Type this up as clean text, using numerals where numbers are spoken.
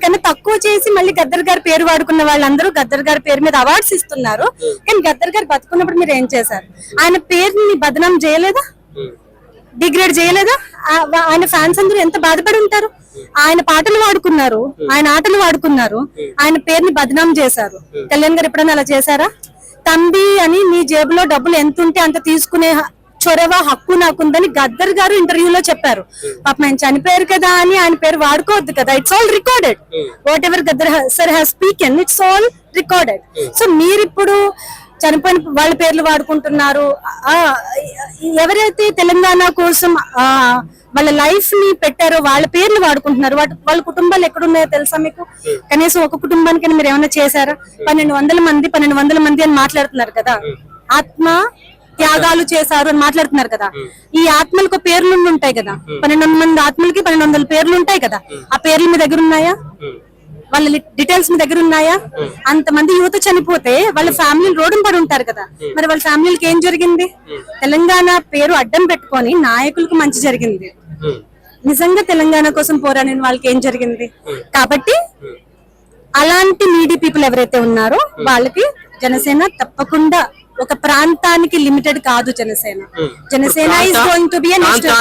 కన్నా తక్కువ చేసి మళ్ళీ గద్దర్ గారి పేరు వాడుకున్న వాళ్ళందరూ గద్దర్ గారి పేరు మీద అవార్డ్స్ ఇస్తున్నారు. కానీ గద్దర్ గారు బతుకున్నప్పుడు మీరు ఏం చేశారు? ఆయన పేరుని బదనాం చేయలేదా? డిగ్రేడ్ చేయలేదా? ఆయన ఫ్యాన్స్ అందరూ ఎంత బాధపడి ఉంటారు. ఆయన పాటలు వాడుకున్నారు, ఆయన ఆటలు వాడుకున్నారు, ఆయన పేరుని బదనాం చేశారు. కళ్యాణ్ గారు ఎప్పుడైనా అలా చేశారా? తంబి అని నీ జేబులో డబ్బులు ఎంత ఉంటే అంత తీసుకునే చొరవ హక్కు నాకుందని గద్దర్ గారు ఇంటర్వ్యూలో చెప్పారు. పాపం ఆయన చనిపోయారు కదా అని ఆయన పేరు వాడుకోవద్దు కదా. It's all recorded. Whatever Gaddar sir has spoken, it's all recorded. So మీరిప్పుడు చనిపోయిన వాళ్ళ పేర్లు వాడుకుంటున్నారు. ఎవరైతే తెలంగాణ కోసం వాళ్ళ లైఫ్ ని పెట్టారో వాళ్ళ పేర్లు వాడుకుంటున్నారు. వాళ్ళ కుటుంబాలు ఎక్కడున్నాయో తెలుసా మీకు? కనీసం ఒక కుటుంబానికి మీరు ఏమైనా చేశారా? 1200 మంది అని మాట్లాడుతున్నారు కదా. ఆత్మ త్యాగాలు చేశారు అని మాట్లాడుతున్నారు కదా. ఈ ఆత్మలకు పేర్లు ఉంటాయి కదా. 1200 మంది ఆత్మలకి 1200 పేర్లు ఉంటాయి కదా. ఆ పేర్లు మీ దగ్గర ఉన్నాయా? వాళ్ళ డీటెయిల్స్ మీ దగ్గర ఉన్నాయా? అంతమంది యువత చనిపోతే వాళ్ళ ఫ్యామిలీలు రోడ్డు పడి ఉంటారు కదా. మరి వాళ్ళ ఫ్యామిలీలకి ఏం జరిగింది? తెలంగాణ పేరు అడ్డం పెట్టుకొని నాయకులకు మంచి జరిగింది. నిజంగా తెలంగాణ కోసం పోరాడిన వాళ్ళకి ఏం జరిగింది? కాబట్టి అలాంటి నీడీ పీపుల్ ఎవరైతే ఉన్నారో వాళ్ళకి జనసేన తప్పకుండా ఒక ప్రాంతానికి లిమిటెడ్ కాదు. Janasena is going to be